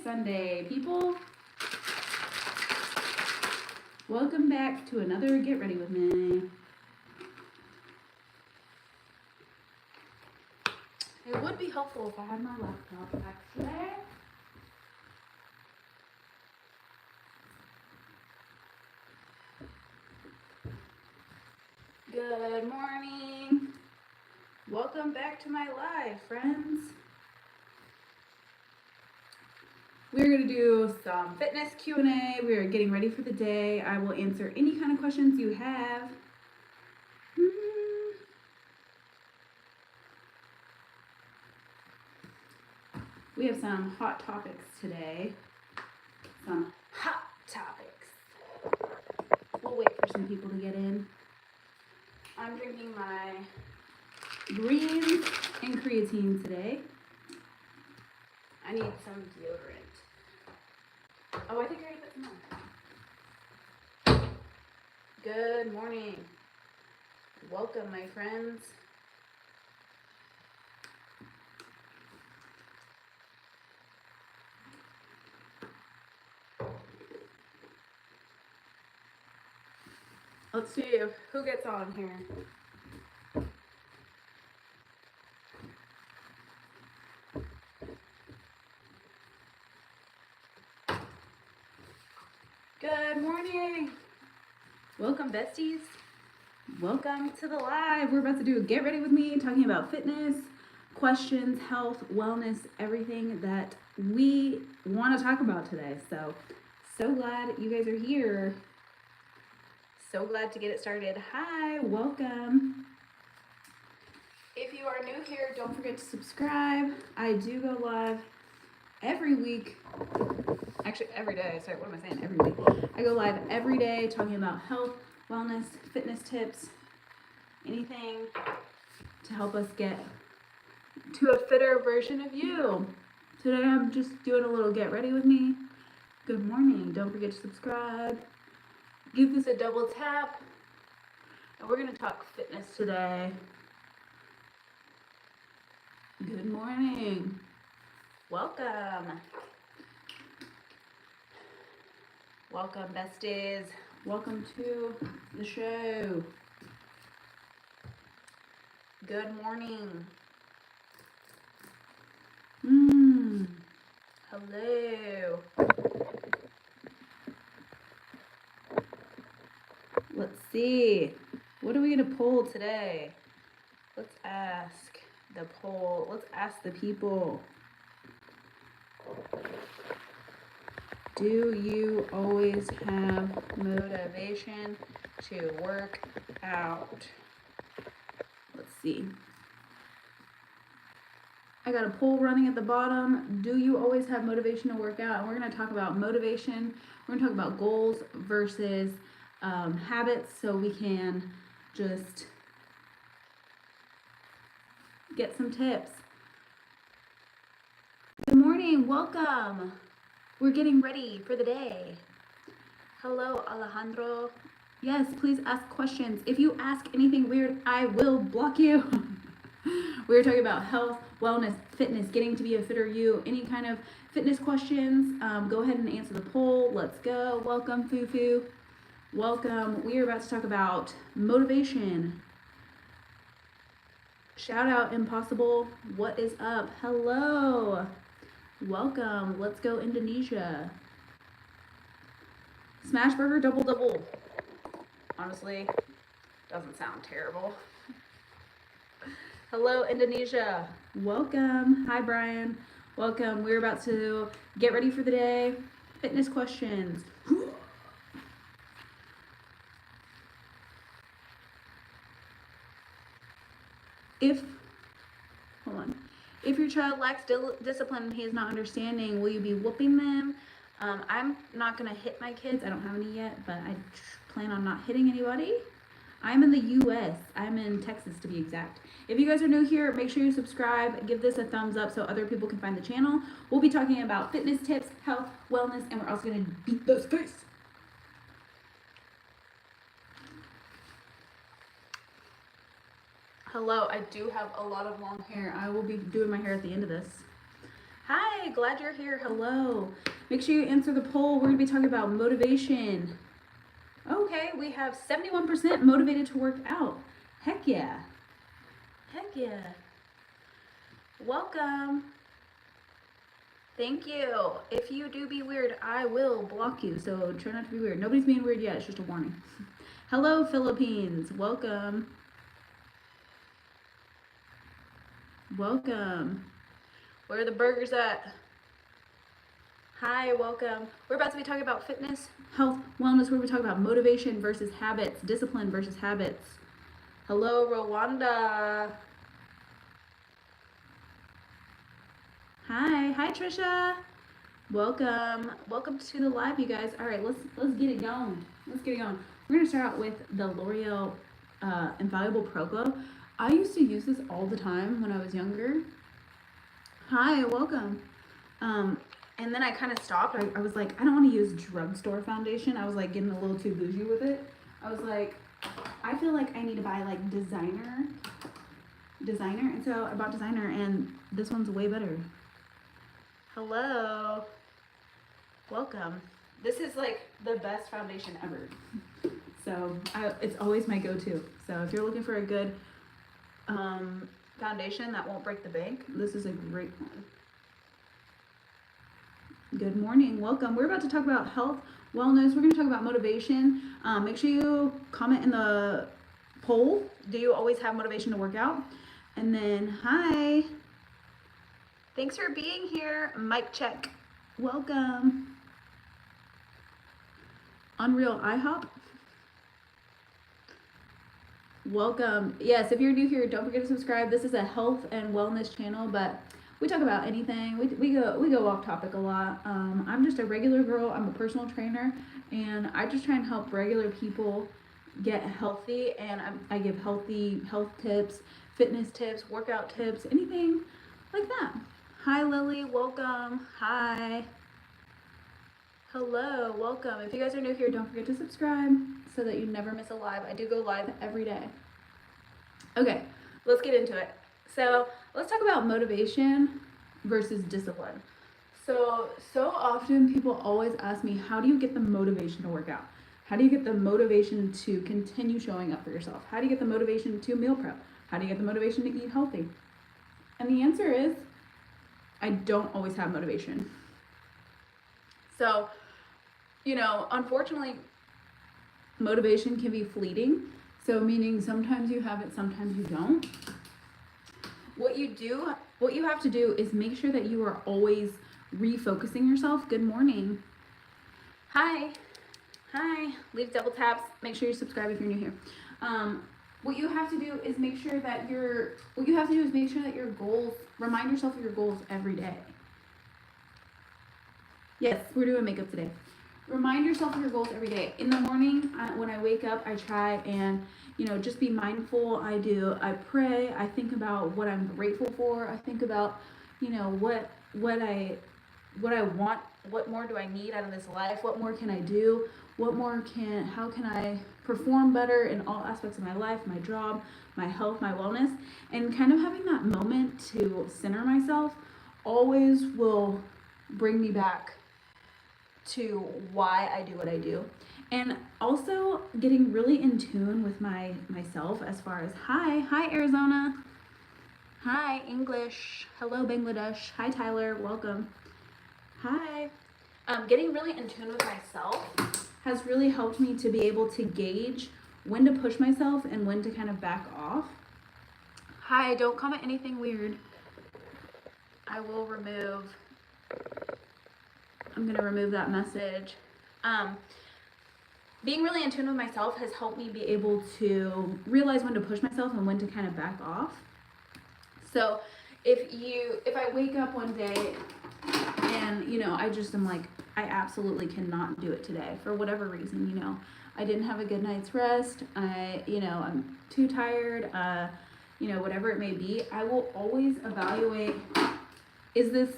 Sunday, people. Welcome back to another Get Ready With Me. It would be helpful if I had my laptop back today. Good morning. Welcome back to my live, friends. We're going to do some fitness Q&A. We are getting ready for the day. I will answer any kind of questions you have. We have some hot topics today. Some hot topics. We'll wait for some people to get in. I'm drinking my greens and creatine today. I need some deodorant. Oh, I think I already put some on. Good morning. Welcome, my friends. Let's see who gets on here. Good morning. Welcome, besties. Welcome to the live. We're about to do a Get Ready With Me, talking about fitness, questions, health, wellness, everything that we want to talk about today. So glad you guys are here. So glad to get it started. Hi, welcome. If you are new here, don't forget to subscribe. I do go live every week. Actually, every day. Sorry, what am I saying? Every week. I go live every day talking about health, wellness, fitness tips, anything to help us get to a fitter version of you. Today I'm just doing a little Get Ready With Me. Good morning. Don't forget to subscribe. Give this a double tap. And we're going to talk fitness today. Good morning. Welcome. Welcome, besties. Welcome to the show. Good morning. Hello. Let's see. What are we going to poll today? Let's ask the poll. Let's ask the people. Do you always have motivation to work out? Let's see. I got a poll running at the bottom. Do you always have motivation to work out? And we're going to talk about motivation. We're going to talk about goals versus habits, so we can just get some tips. Good morning. Welcome. We're getting ready for the day. Hello, Alejandro. Yes, please ask questions. If you ask anything weird, I will block you. We're talking about health, wellness, fitness, getting to be a fitter you. Any kind of fitness questions, go ahead and answer the poll. Let's go. Welcome, Fufu. Welcome. We are about to talk about motivation. Shout out, Impossible. What is up? Hello. Welcome. Let's go, Indonesia. Smash burger, double double. Honestly, doesn't sound terrible. Hello, Indonesia. Welcome. Hi, Brian. Welcome. We're about to get ready for the day. Fitness questions. If your child lacks discipline and he is not understanding, will you be whooping them? I'm not going to hit my kids. I don't have any yet, but I plan on not hitting anybody. I'm in the U.S. I'm in Texas, to be exact. If you guys are new here, make sure you subscribe. Give this a thumbs up so other people can find the channel. We'll be talking about fitness tips, health, wellness, and we're also going to beat those face. Hello, I do have a lot of long hair. I will be doing my hair at the end of this. Hi, glad you're here. Hello. Make sure you answer the poll. We're going to be talking about motivation. Okay, we have 71% motivated to work out. Heck yeah. Heck yeah. Welcome. Thank you. If you do be weird, I will block you. So try not to be weird. Nobody's being weird yet. It's just a warning. Hello, Philippines. Welcome. Welcome. Where are the burgers at? Hi, welcome. We're about to be talking about fitness, health, wellness. We're going to be talking about motivation versus habits, discipline versus habits. Hello, Rwanda. Hi, Trisha. Welcome to the live, you guys. All right, let's get it going. We're gonna start out with the L'Oreal Invaluable Pro Glow. I used to use this all the time when I was younger. Hi, welcome. And then I kind of stopped. I was like, I don't want to use drugstore foundation. I was like getting a little too bougie with it. I was like, I feel like I need to buy like designer, and so I bought designer, and this one's way better. Hello. Welcome. This is like the best foundation ever. So it's always my go-to. So if you're looking for a good foundation that won't break the bank, this is a great one. Good morning. Welcome. We're about to talk about health, wellness. We're going to talk about motivation. Make sure you comment in the poll. Do you always have motivation to work out? And then, hi. Thanks for being here. Mic check. Welcome. Unreal IHOP. Welcome. Yes, if you're new here, don't forget to subscribe. This is a health and wellness channel, but we talk about anything. We go off topic a lot. I'm just a regular girl. I'm a personal trainer, and I just try and help regular people get healthy, and I give health tips, fitness tips, workout tips, anything like that. Hi, Lily. Welcome. Hi. Hello. Welcome. If you guys are new here, don't forget to subscribe so that you never miss a live. I do go live every day. Okay, let's get into it. So let's talk about motivation versus discipline. So often people always ask me, how do you get the motivation to work out? How do you get the motivation to continue showing up for yourself? How do you get the motivation to meal prep? How do you get the motivation to eat healthy? And the answer is, I don't always have motivation. So, unfortunately, motivation can be fleeting. So meaning sometimes you have it, sometimes you don't. What you have to do is make sure that you are always refocusing yourself. Good morning. Hi. Leave double taps. Make sure you subscribe if you're new here. What you have to do is make sure that your goals, remind yourself of your goals every day. Yes, we're doing makeup today. Remind yourself of your goals every day. In the morning, when I wake up, I try and, just be mindful. I pray. I think about what I'm grateful for. I think about, what I want. What more do I need out of this life? What more can I do? How can I perform better in all aspects of my life, my job, my health, my wellness? And kind of having that moment to center myself always will bring me back to why I do what I do. And also getting really in tune with myself as far as hi Arizona, hi English, hello Bangladesh, hi Tyler, welcome, hi. Getting really in tune with myself has really helped me to be able to gauge when to push myself and when to kind of back off. Hi, don't comment anything weird. I will remove. I'm going to remove that message. Being really in tune with myself has helped me be able to realize when to push myself and when to kind of back off. So if I wake up one day and, I just am like, I absolutely cannot do it today for whatever reason, I didn't have a good night's rest. I'm too tired, whatever it may be, I will always evaluate, is this,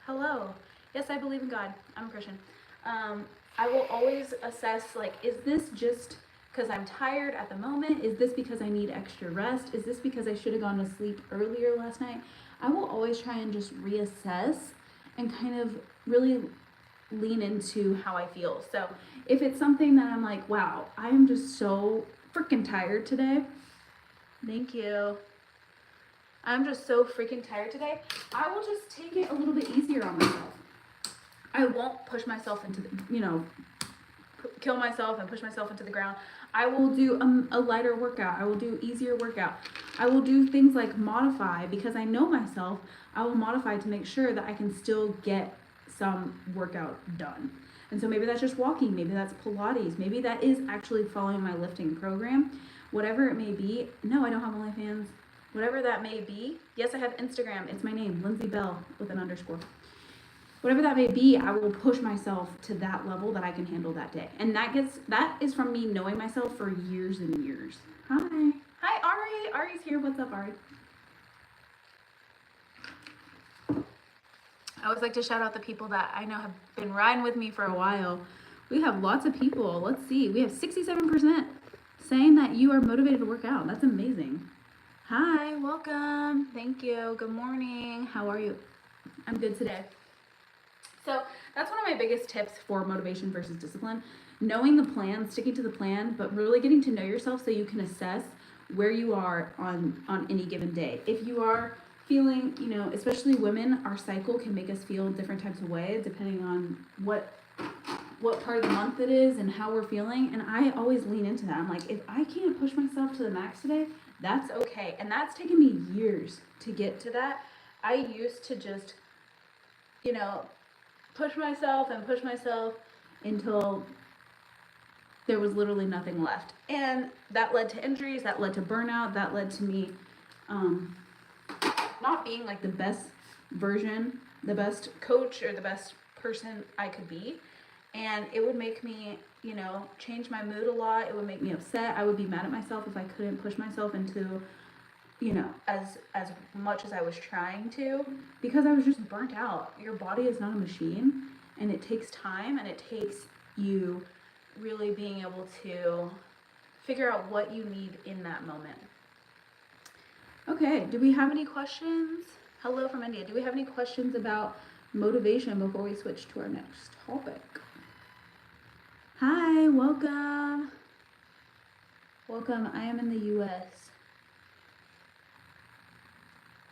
hello. Yes, I believe in God. I'm a Christian. I will always assess, is this just because I'm tired at the moment? Is this because I need extra rest? Is this because I should have gone to sleep earlier last night? I will always try and just reassess and kind of really lean into how I feel. So if it's something that I'm like, wow, I am just so freaking tired today. Thank you. I'm just so freaking tired today. I will just take it a little bit easier on myself. I won't push myself into the, kill myself and push myself into the ground. I will do a lighter workout. I will do easier workout. I will do things like modify, because I know myself. I will modify to make sure that I can still get some workout done. And so maybe that's just walking, maybe that's Pilates, maybe that is actually following my lifting program. Whatever it may be. No, I don't have OnlyFans. Whatever that may be. Yes, I have Instagram. It's my name, Lindsay Bell with an underscore. Whatever that may be, I will push myself to that level that I can handle that day. And that is from me knowing myself for years and years. Hi. Hi, Ari. Ari's here. What's up, Ari? I always like to shout out the people that I know have been riding with me for a while. We have lots of people. Let's see. We have 67% saying that you are motivated to work out. That's amazing. Hi, welcome. Thank you. Good morning. How are you? I'm good today. So that's one of my biggest tips for motivation versus discipline. Knowing the plan, sticking to the plan, but really getting to know yourself so you can assess where you are on any given day. If you are feeling, especially women, our cycle can make us feel different types of ways depending on what part of the month it is and how we're feeling. And I always lean into that. I'm like, if I can't push myself to the max today, that's okay. And that's taken me years to get to that. I used to just, push myself until there was literally nothing left. And that led to injuries, that led to burnout, that led to me not being like the best version, the best coach or the best person I could be. And it would make me, change my mood a lot. It would make me upset. I would be mad at myself if I couldn't push myself into, as much as I was trying to, because I was just burnt out. Your body is not a machine, and it takes time, and it takes you really being able to figure out what you need in that moment. Okay, do we have any questions? Hello from India. Do we have any questions about motivation before we switch to our next topic? Hi, welcome. Welcome. I am in the U.S.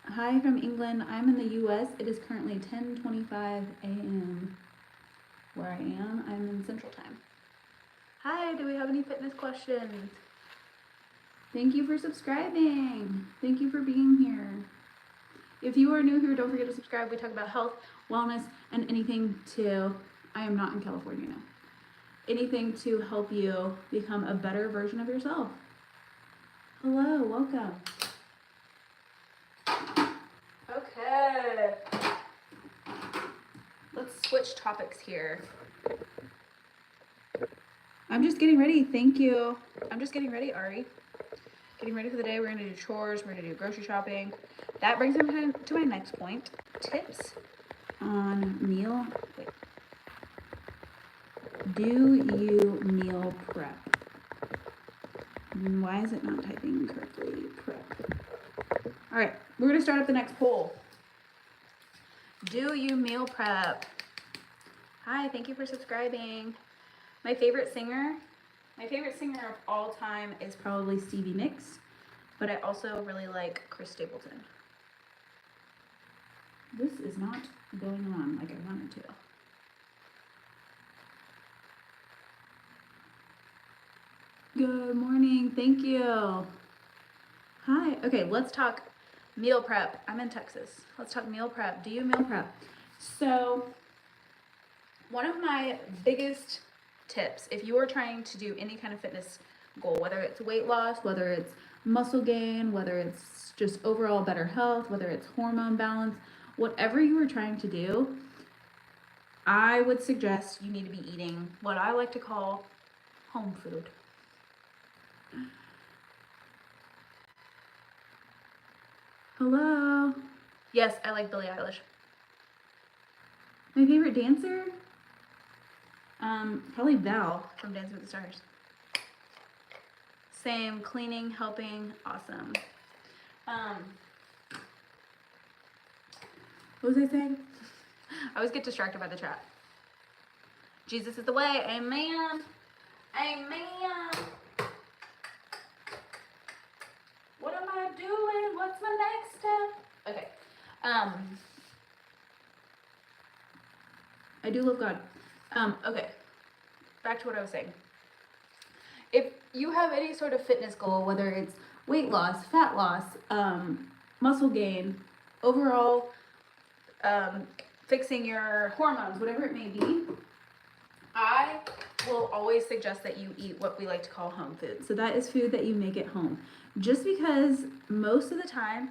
Hi from England. I'm in the U.S. It is currently 10:25 a.m. where I am. I'm in Central Time. Hi, do we have any fitness questions? Thank you for subscribing. Thank you for being here. If you are new here, don't forget to subscribe. We talk about health, wellness, and anything I am not in California now. Anything to help you become a better version of yourself. Hello, welcome. Okay. Let's switch topics here. I'm just getting ready. Thank you. I'm just getting ready, Ari. Getting ready for the day. We're going to do chores. We're going to do grocery shopping. That brings me to my next point. Tips on meal. Wait. Do you meal prep? Why is it not typing correctly? Prep. All right. We're going to start up the next poll. Do you meal prep? Hi. Thank you for subscribing. My favorite singer of all time is probably Stevie Nicks, but I also really like Chris Stapleton. This is not going on like I wanted to. Good morning. Thank you. Hi. Okay, let's talk meal prep. I'm in Texas. Let's talk meal prep. Do you meal prep? So, one of my biggest tips, if you are trying to do any kind of fitness goal, whether it's weight loss, whether it's muscle gain, whether it's just overall better health, whether it's hormone balance, whatever you are trying to do, I would suggest you need to be eating what I like to call home food. Hello. Yes, I like Billie Eilish. My favorite dancer? Probably Val from Dancing with the Stars. Same, cleaning, helping, awesome. What was I saying? I always get distracted by the chat. Jesus is the way, amen. Amen. What am I doing? What's my next step? Okay. I do love God. Okay. Back to what I was saying. If you have any sort of fitness goal, whether it's weight loss, fat loss, muscle gain, overall fixing your hormones, whatever it may be, I will always suggest that you eat what we like to call home food. So that is food that you make at home. Just because most of the time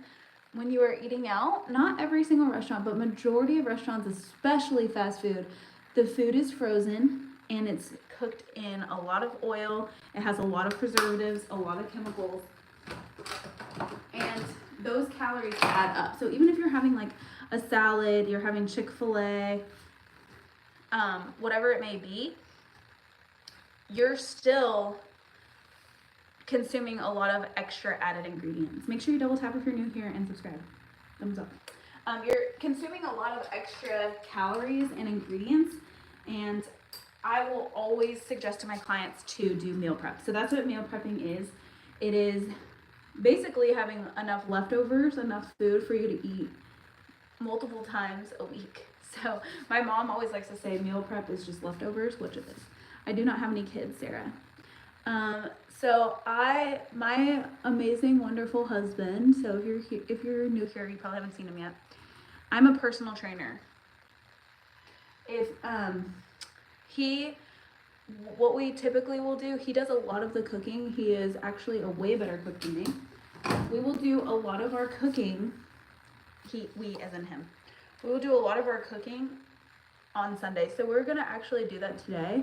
when you are eating out, not every single restaurant, but majority of restaurants, especially fast food, the food is frozen and it's cooked in a lot of oil. It has a lot of preservatives, a lot of chemicals, and those calories add up. So even if you're having like a salad, you're having Chick-fil-A, whatever it may be, you're still consuming a lot of extra added ingredients. Make sure you double tap if you're new here and subscribe. Thumbs up. You're consuming a lot of extra calories and ingredients, and I will always suggest to my clients to do meal prep. So that's what meal prepping is. It is basically having enough leftovers, enough food for you to eat multiple times a week. So my mom always likes to say meal prep is just leftovers, which it is. I do not have any kids, Sarah. So my amazing, wonderful husband, so if you're new here, you probably haven't seen him yet. I'm a personal trainer. What we typically will do, he does a lot of the cooking. He is actually a way better cook than me. We will do a lot of our cooking, we as in him. We will do a lot of our cooking on Sunday. So we're gonna actually do that today.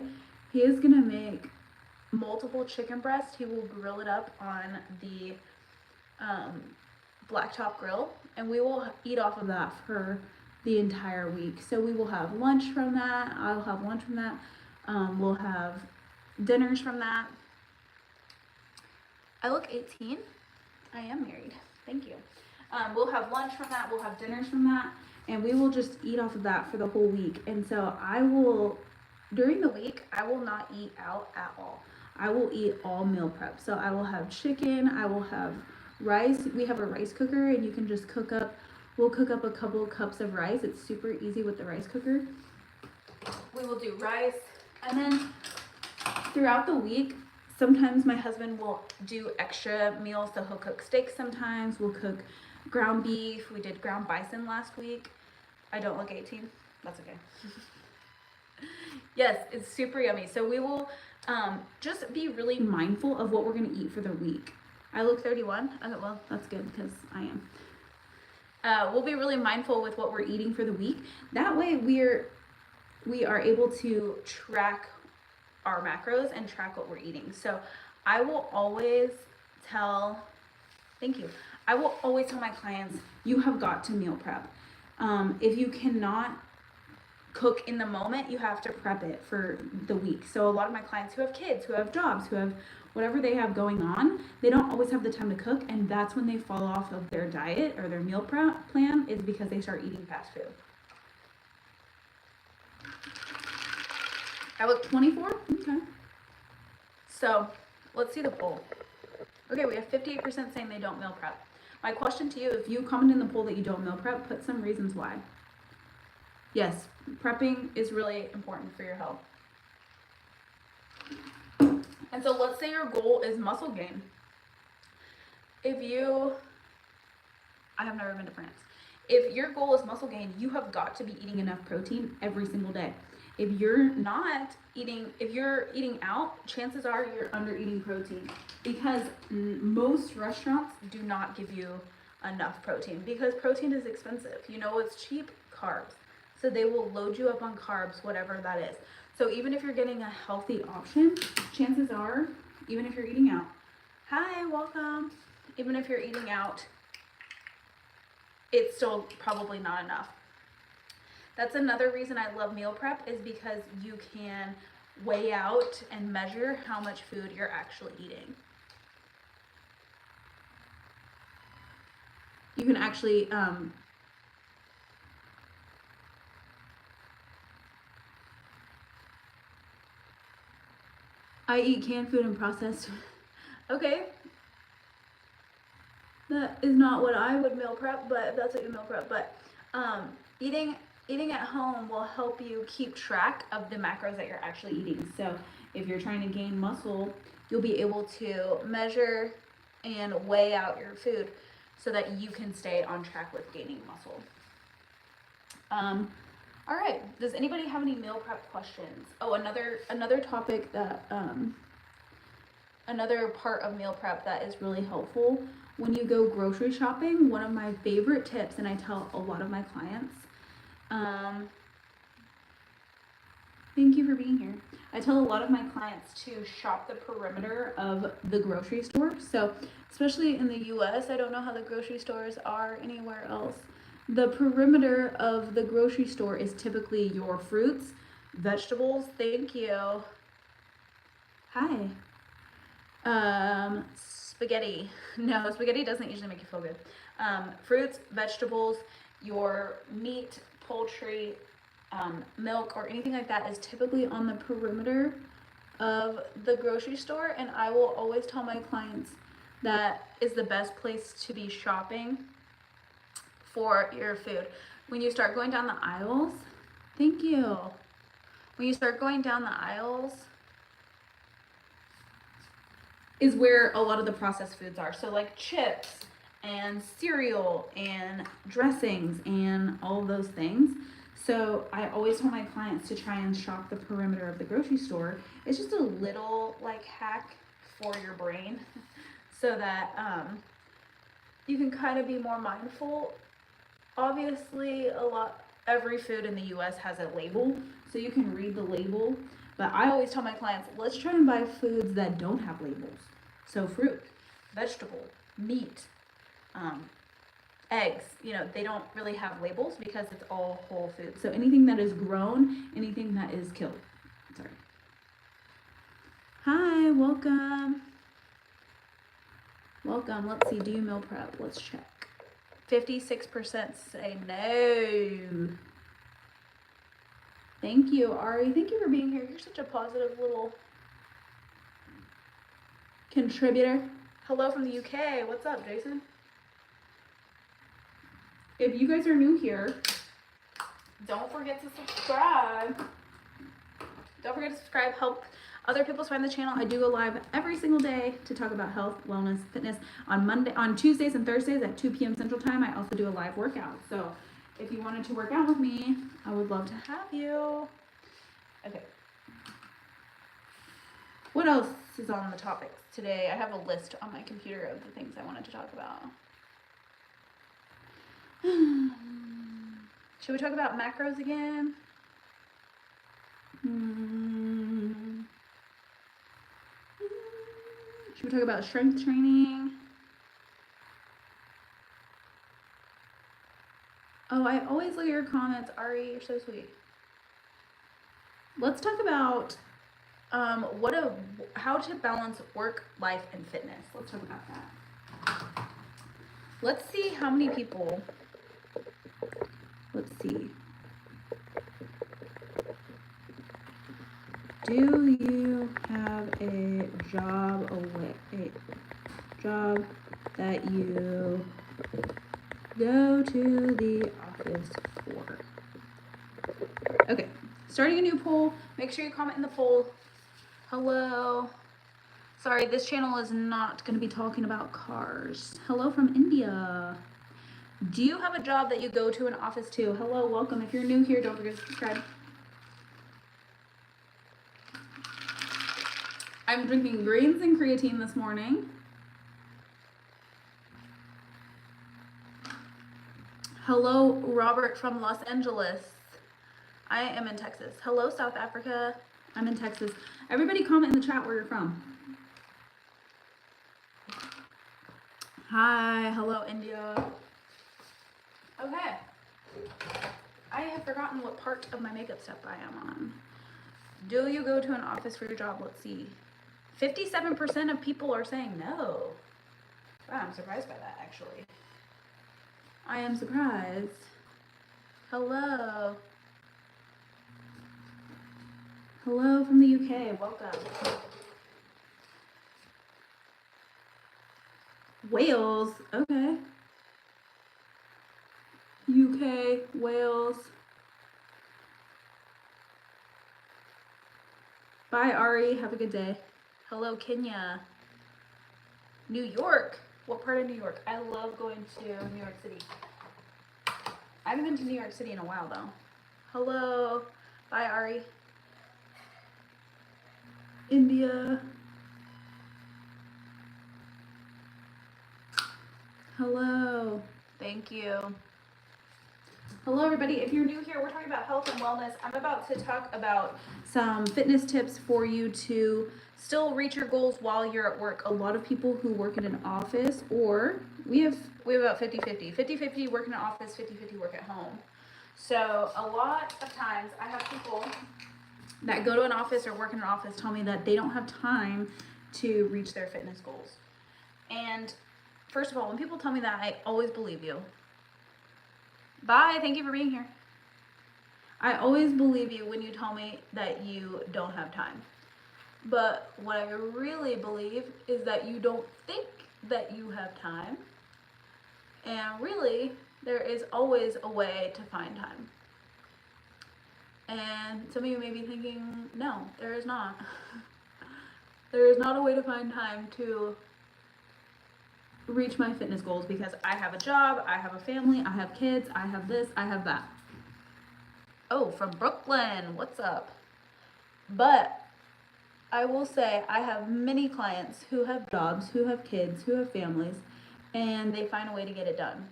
He is gonna make multiple chicken breasts. He will grill it up on the blacktop grill, and we will eat off of that for the entire week. So we will have lunch from that. I'll have lunch from that. We'll have dinners from that. I look 18. I am married. Thank you. We'll have lunch from that. We'll have dinners from that, and we will just eat off of that for the whole week. And so during the week, I will not eat out at all. I will eat all meal prep. So I will have chicken. I will have rice. We have a rice cooker, and you can just we'll cook up a couple cups of rice. It's super easy with the rice cooker. We will do rice. And then throughout the week, sometimes my husband will do extra meals. So he'll cook steaks sometimes. We'll cook ground beef. We did ground bison last week. I don't look 18. That's okay. Yes, it's super yummy. So we will just be really mindful of what we're going to eat for the week. I look 31. Okay, well, that's good because I am. We'll be really mindful with what we're eating for the week. That way we are able to track our macros and track what we're eating. So I will always tell my clients, you have got to meal prep. If you cannot cook in the moment, you have to prep it for the week. So a lot of my clients who have kids, who have jobs, who have whatever they have going on, they don't always have the time to cook, and that's when they fall off of their diet or their meal prep plan, is because they start eating fast food. I look 24? Okay. So let's see the poll. Okay, we have 58% saying they don't meal prep. My question to you, if you comment in the poll that you don't meal prep, put some reasons why. Yes, prepping is really important for your health. And so let's say your goal is muscle gain. I have never been to France. If your goal is muscle gain, you have got to be eating enough protein every single day. If you're eating out, chances are you're under eating protein, because most restaurants do not give you enough protein, because protein is expensive. You know, it's cheap? Carbs. So they will load you up on carbs, whatever that is. So even if you're getting a healthy option, chances are, even if you're eating out, hi, welcome. Even if you're eating out, it's still probably not enough. That's another reason I love meal prep, is because you can weigh out and measure how much food you're actually eating. You can actually, I eat canned food and processed. Okay. That is not what I would meal prep, but if that's what you meal prep. But eating at home will help you keep track of the macros that you're actually eating. So if you're trying to gain muscle, you'll be able to measure and weigh out your food so that you can stay on track with gaining muscle. All right. Does anybody have any meal prep questions? Oh, another topic that another part of meal prep that is really helpful when you go grocery shopping. One of my favorite tips, and I tell a lot of my clients, thank you for being here. I tell a lot of my clients to shop the perimeter of the grocery store. So especially in the US, I don't know how the grocery stores are anywhere else. The perimeter of the grocery store is typically your fruits, vegetables, thank you. Hi. Spaghetti. No, spaghetti doesn't usually make you feel good. Fruits, vegetables, your meat, poultry, milk, or anything like that is typically on the perimeter of the grocery store, and I will always tell my clients that is the best place to be shopping for your food. When you start going down the aisles, thank you. When you start going down the aisles, is where a lot of the processed foods are. So like chips and cereal and dressings and all of those things. So I always tell my clients to try and shop the perimeter of the grocery store. It's just a little like hack for your brain so that you can kind of be more mindful. Obviously, every food in the US has a label, so you can read the label. But I always tell my clients, let's try and buy foods that don't have labels. So fruit, vegetable, meat, eggs, they don't really have labels because it's all whole food. So anything that is grown, anything that is killed. Sorry. Hi, welcome. Welcome. Let's see, do you meal prep? Let's check. 56% say no. Thank you, Ari. Thank you for being here. You're such a positive little contributor. Hello from the UK. What's up, Jason? If you guys are new here, don't forget to subscribe. Don't forget to subscribe. Help other people find the channel. I do go live every single day to talk about health, wellness, fitness. On Tuesdays and Thursdays at 2 p.m. Central Time, I also do a live workout. So if you wanted to work out with me, I would love to have you. Okay. What else is on the topics today? I have a list on my computer of the things I wanted to talk about. Should we talk about macros again? Should we talk about strength training? Oh, I always look at your comments, Ari. You're so sweet. Let's talk about how to balance work, life, and fitness. Let's talk about that. Let's see how many people. Let's see. Do you have a job that you go to the office for? Okay, starting a new poll. Make sure you comment in the poll. Hello. Sorry, this channel is not going to be talking about cars. Hello from India. Do you have a job that you go to an office to? Hello, welcome. If you're new here, don't forget to subscribe. I'm drinking greens and creatine this morning. Hello, Robert from Los Angeles. I am in Texas. Hello, South Africa. I'm in Texas. Everybody comment in the chat where you're from. Hi, hello, India. Okay. I have forgotten what part of my makeup step I am on. Do you go to an office for your job? Let's see. 57% of people are saying no. Wow, I'm surprised by that, actually. I am surprised. Hello. Hello from the UK. Welcome. Wales. Okay. UK, Wales. Bye, Ari. Have a good day. Hello, Kenya. New York. What part of New York? I love going to New York City. I haven't been to New York City in a while, though. Hello. Bye, Ari. India. Hello. Thank you. Hello, everybody. If you're new here, we're talking about health and wellness. I'm about to talk about some fitness tips for you to still reach your goals while you're at work. A lot of people who work in an office, or we have about 50-50. 50-50 work in an office, 50-50 work at home. So a lot of times I have people that go to an office or work in an office tell me that they don't have time to reach their fitness goals. And first of all, when people tell me that, I always believe you. Bye, thank you for being here. I always believe you when you tell me that you don't have time. But what I really believe is that you don't think that you have time. And really, there is always a way to find time. And some of you may be thinking, no, there is not. There is not a way to find time to reach my fitness goals because I have a job, I have a family, I have kids, I have this, I have that. Oh, from Brooklyn, what's up? But I will say I have many clients who have jobs, who have kids, who have families, and they find a way to get it done.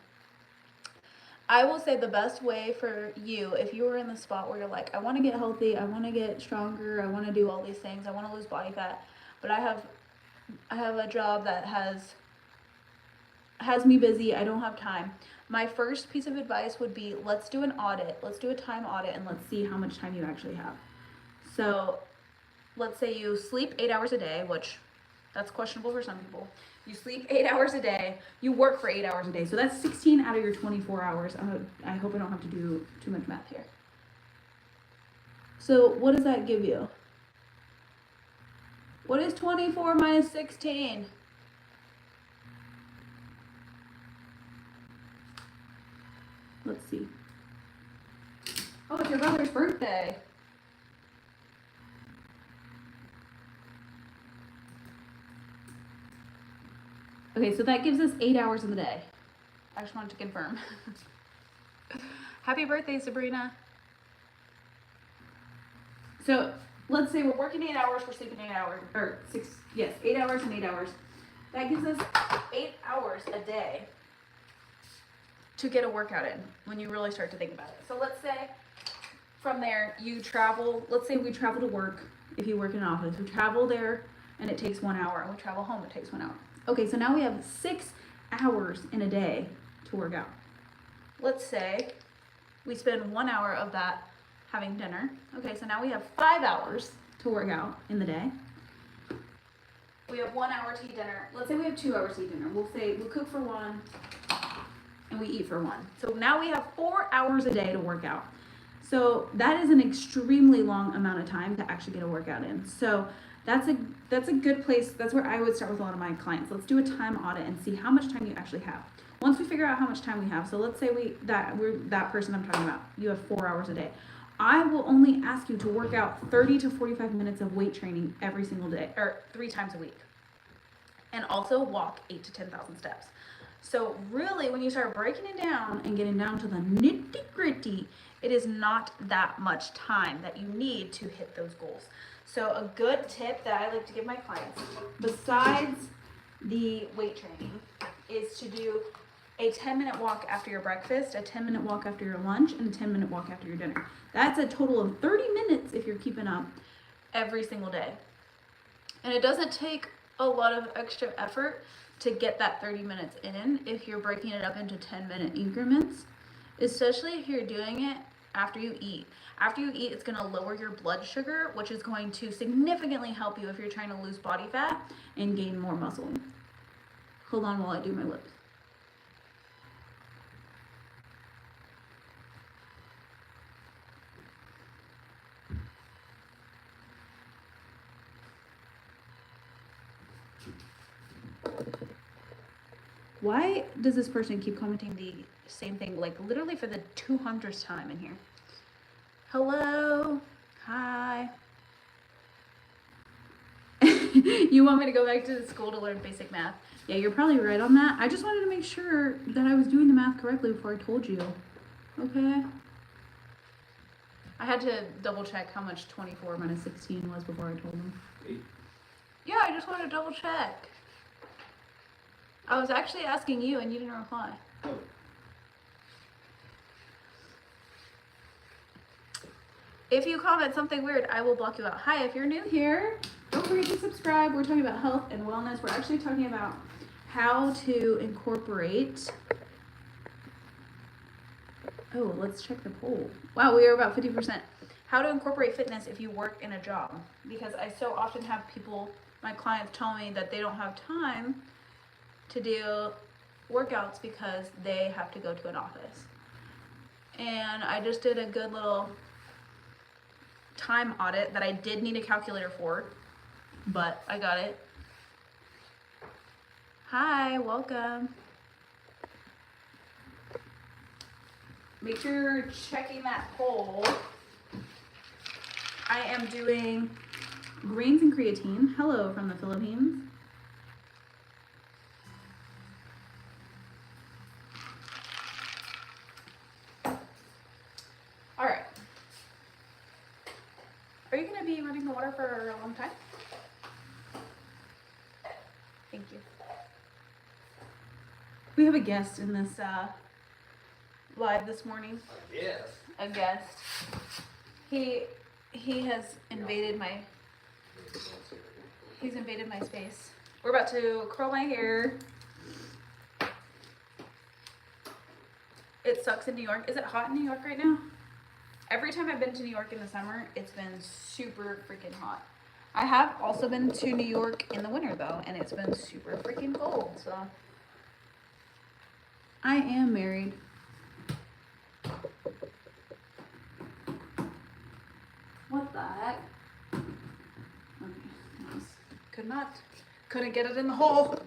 I will say the best way for you, if you are in the spot where you're like, I want to get healthy, I want to get stronger, I want to do all these things, I want to lose body fat, but I have a job that has me busy, I don't have time. My first piece of advice would be, let's do an audit, let's do a time audit, and let's see how much time you actually have. So let's say you sleep 8 hours a day, which that's questionable for some people. You sleep 8 hours a day, you work for 8 hours a day, so that's 16 out of your 24 hours. I hope I don't have to do too much math here. So what does that give you? What is 24 minus 16? Let's see. Oh, it's your brother's birthday. Okay, so that gives us 8 hours in the day. I just wanted to confirm. Happy birthday, Sabrina. So let's say we're working 8 hours, we're sleeping 8 hours, or 8 hours and 8 hours. That gives us 8 hours a day to get a workout in when you really start to think about it. So let's say from there you travel, let's say we travel to work, if you work in an office, we travel there and it takes 1 hour, and we travel home, it takes 1 hour. Okay, so now we have 6 hours in a day to work out. Let's say we spend 1 hour of that having dinner. Okay, so now we have 5 hours to work out in the day. We have 1 hour to eat dinner. Let's say we have 2 hours to eat dinner. We'll say we'll cook for 1 and we eat for 1. So now we have 4 hours a day to work out. So that is an extremely long amount of time to actually get a workout in. So that's a good place. That's where I would start with a lot of my clients. Let's do a time audit and see how much time you actually have. Once we figure out how much time we have, so let's say we're that person I'm talking about, you have 4 hours a day. I will only ask you to work out 30 to 45 minutes of weight training every single day, or 3 times a week. And also walk 8 to 10,000 steps. So really, when you start breaking it down and getting down to the nitty-gritty, it is not that much time that you need to hit those goals. So a good tip that I like to give my clients, besides the weight training, is to do a 10-minute walk after your breakfast, a 10-minute walk after your lunch, and a 10-minute walk after your dinner. That's a total of 30 minutes if you're keeping up every single day. And it doesn't take a lot of extra effort to get that 30 minutes in if you're breaking it up into 10-minute increments, especially if you're doing it after you eat. After you eat, it's going to lower your blood sugar, which is going to significantly help you if you're trying to lose body fat and gain more muscle. Hold on while I do my lips. Why does this person keep commenting the same thing, like literally for the 200th time in here? Hello. Hi. You want me to go back to school to learn basic math? Yeah, you're probably right on that. I just wanted to make sure that I was doing the math correctly before I told you. Okay. I had to double check how much 24 minus 16 was before I told them. 8. Yeah, I just wanted to double check. I was actually asking you and you didn't reply. Oh. If you comment something weird, I will block you out. Hi, if you're new here, don't forget to subscribe. We're talking about health and wellness. We're actually talking about how to incorporate. Oh, let's check the poll. Wow, we are about 50%. How to incorporate fitness if you work in a job. Because I so often have people, my clients, tell me that they don't have time to do workouts because they have to go to an office. And I just did a good little time audit that I did need a calculator for, but I got it. Hi, welcome. Make sure you're checking that poll. I am doing greens and creatine. Hello from the Philippines. All right. Are you gonna be running the water for a long time? Thank you. We have a guest in this live this morning. Yes. A guest. He has invaded my. He's invaded my space. We're about to curl my hair. It sucks in New York. Is it hot in New York right now? Every time I've been to New York in the summer, it's been super freaking hot. I have also been to New York in the winter though, and it's been super freaking cold, so. I am married. What the heck? Okay, nice. Couldn't get it in the hole.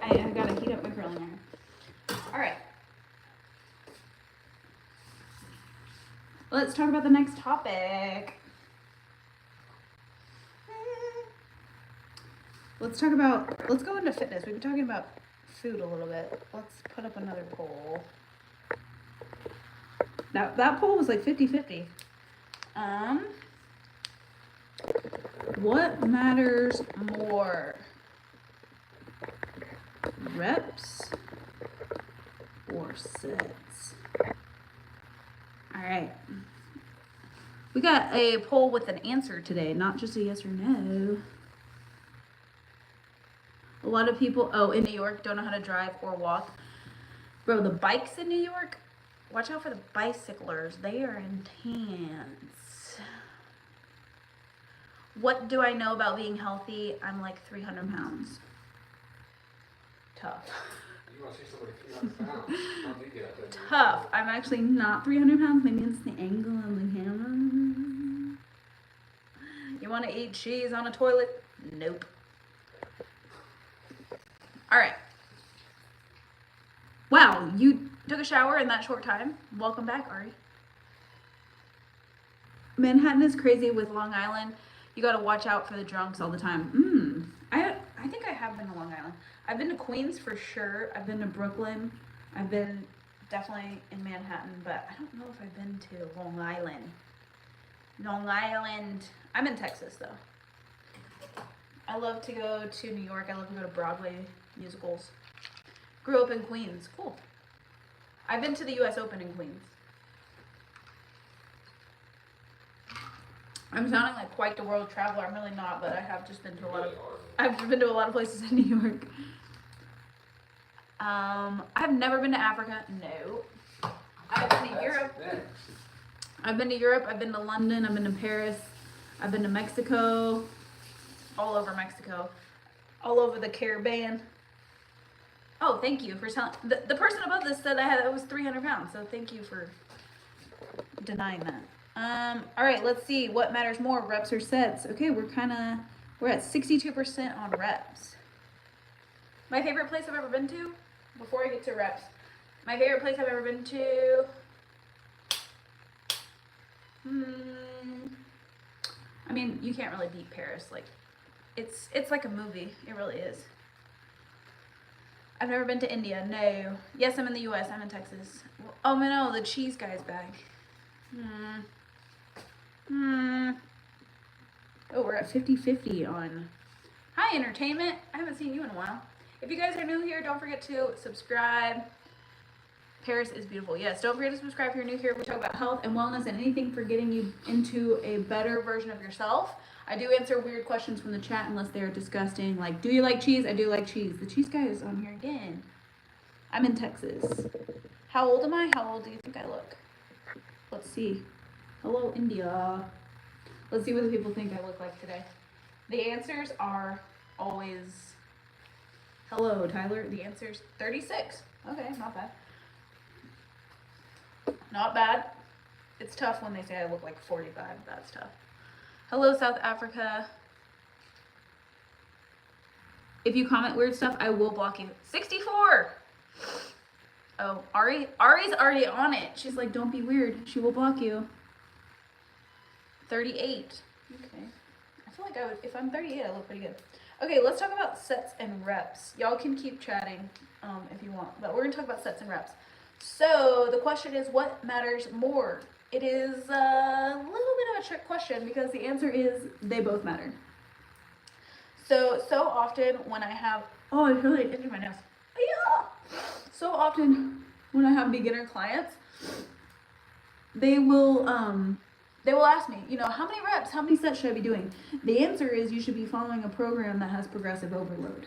I gotta heat up my curling iron. All right. Let's talk about the next topic. Let's go into fitness. We've been talking about food a little bit. Let's put up another poll. Now, that poll was like 50-50. What matters more? Reps or sets? All right. We got a poll with an answer today, not just a yes or no. A lot of people, in New York, don't know how to drive or walk. Bro, the bikes in New York, watch out for the bicyclers. They are intense. What do I know about being healthy? I'm like 300 pounds. Tough. You want to see somebody 300 pounds? How do you get out there? Tough. I'm actually not 300 pounds. Maybe it's the angle of the camera. You want to eat cheese on a toilet? Nope. All right. Wow, you took a shower in that short time. Welcome back, Ari. Manhattan is crazy with Long Island. You got to watch out for the drunks all the time. I think I have been to Long Island. I've been to Queens for sure. I've been to Brooklyn. I've been definitely in Manhattan, but I don't know if I've been to Long Island. Long Island. I'm in Texas though. I love to go to New York. I love to go to Broadway musicals. Grew up in Queens. Cool. I've been to the US Open in Queens. I'm sounding like quite the world traveler. I'm really not, but I have just been to I've been to a lot of places in New York. I've never been to Africa. No. I've been to Europe. I've been to Europe. I've been to London. I've been to Paris. I've been to Mexico. All over Mexico. All over the Caribbean. Oh, thank you for telling. The person above this said I was 300 pounds, so thank you for denying that. All right, let's see. What matters more, reps or sets? Okay, we're at 62% on reps. My favorite place I've ever been to, before I get to reps, my favorite place I've ever been to, I mean, you can't really beat Paris. Like, it's like a movie. It really is. I've never been to India. No. Yes, I'm in the U.S. I'm in Texas. Oh no, the cheese guy's back. Oh, we're at 50-50 on. Hi, entertainment. I haven't seen you in a while. If you guys are new here, don't forget to subscribe. Paris is beautiful. Yes, don't forget to subscribe if you're new here. We talk about health and wellness and anything for getting you into a better version of yourself. I do answer weird questions from the chat unless they're disgusting. Like, do you like cheese? I do like cheese. The cheese guy is on here again. I'm in Texas. How old am I? How old do you think I look? Let's see. Hello, India. Let's see what the people think I look like today. The answers are always, hello, Tyler. The answer's 36. Okay, not bad. Not bad. It's tough when they say I look like 45. That's tough. Hello, South Africa. If you comment weird stuff, I will block you. 64. Oh, Ari's already on it. She's like, don't be weird. She will block you. 38. Okay. I feel like I would, if I'm 38, I look pretty good. Okay, let's talk about sets and reps. Y'all can keep chatting if you want, but we're gonna talk about sets and reps. So the question is, what matters more? It is a little bit of a trick question because the answer is they both matter. So often when I have, oh, I feel like injured my nose. Yeah. So often when I have beginner clients, they will ask me, you know, how many reps, how many sets should I be doing? The answer is you should be following a program that has progressive overload.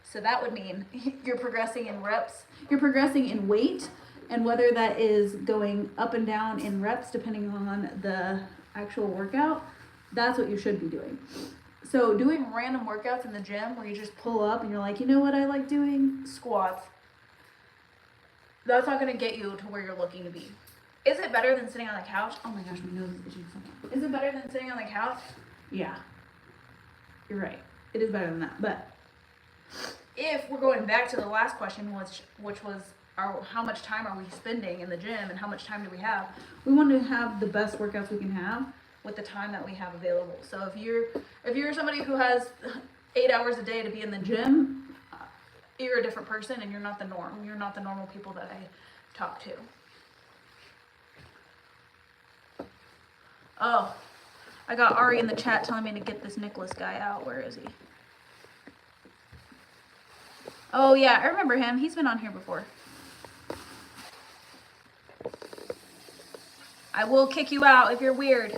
So that would mean you're progressing in reps, you're progressing in weight, and whether that is going up and down in reps depending on the actual workout, that's what you should be doing. So doing random workouts in the gym where you just pull up and you're like, you know what I like doing? Squats. That's not going to get you to where you're looking to be. Is it better than sitting on the couch? Oh my gosh, my nose is itching so much. Is it better than sitting on the couch? Yeah. You're right. It is better than that. But if we're going back to the last question, which was how much time are we spending in the gym and how much time do we have? We want to have the best workouts we can have with the time that we have available. So if you're somebody who has 8 hours a day to be in the gym, you're a different person and you're not the norm. You're not the normal people that I talk to. Oh, I got Ari in the chat telling me to get this Nicholas guy out. Where is he? Oh yeah, I remember him. He's been on here before. I will kick you out if you're weird.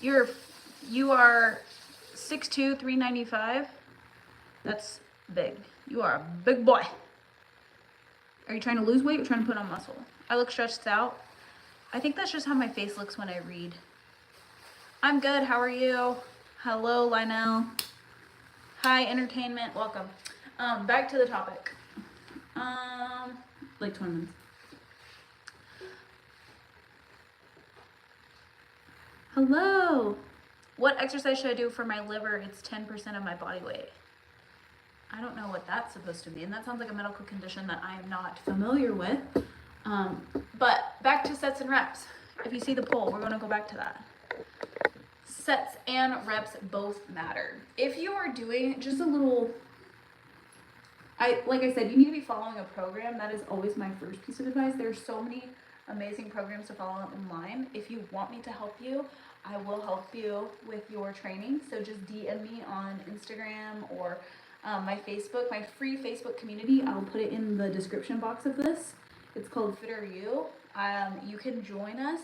You are 6'2", 395. That's big. You are a big boy. Are you trying to lose weight or trying to put on muscle? I look stretched out. I think that's just how my face looks when I read. I'm good. How are you? Hello, Lionel. Hi, entertainment. Welcome. Back to the topic. Like 20 minutes. Hello. What exercise should I do for my liver? It's 10% of my body weight. I don't know what that's supposed to mean. That sounds like a medical condition that I am not familiar with. But back to sets and reps. If you see the poll, we're going to go back to that. Sets and reps both matter. If you are doing just a little, like I said, you need to be following a program. That is always my first piece of advice. There are so many amazing programs to follow online. If you want me to help you, I will help you with your training. So just DM me on Instagram or my Facebook, my free Facebook community. I'll put it in the description box of this. It's called Fit Are You. You can join us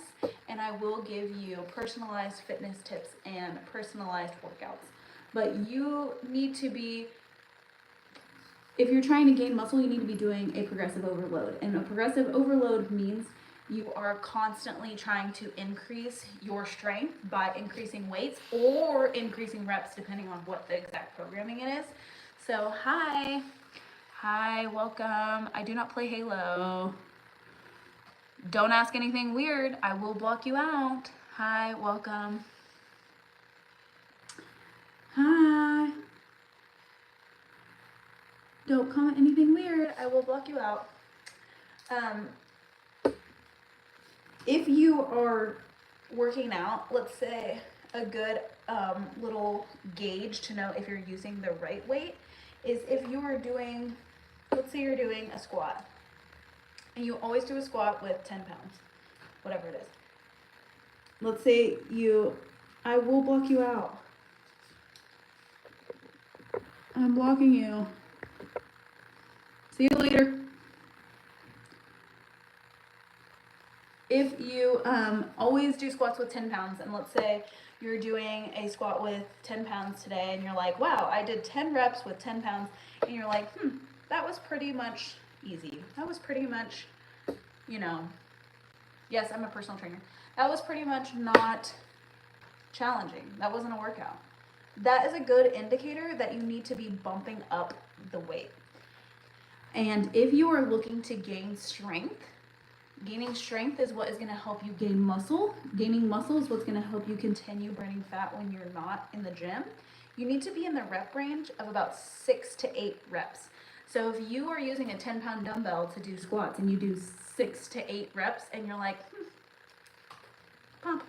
and I will give you personalized fitness tips and personalized workouts. But you need to be, if you're trying to gain muscle, you need to be doing a progressive overload. And a progressive overload means you are constantly trying to increase your strength by increasing weights or increasing reps depending on what the exact programming it is. So hi, welcome. I do not play Halo. Don't ask anything weird. I will block you out. Hi, welcome. Hi. Don't comment anything weird. I will block you out. If you are working out, let's say a good little gauge to know if you're using the right weight is if you are doing, let's say you're doing a squat, and you always do a squat with 10 pounds, whatever it is. Let's say I will block you out. I'm blocking you. See you later. If you always do squats with 10 pounds, and let's say you're doing a squat with 10 pounds today, and you're like, wow, I did 10 reps with 10 pounds, and you're like, that was pretty much easy. That was pretty much, yes, I'm a personal trainer. That was pretty much not challenging. That wasn't a workout. That is a good indicator that you need to be bumping up the weight. And if you are looking to gain strength, gaining strength is what is going to help you gain muscle. Gaining muscle is what's going to help you continue burning fat when you're not in the gym. You need to be in the rep range of about 6 to 8 reps. So if you are using a 10-pound dumbbell to do squats and you do 6 to 8 reps and you're like, pump,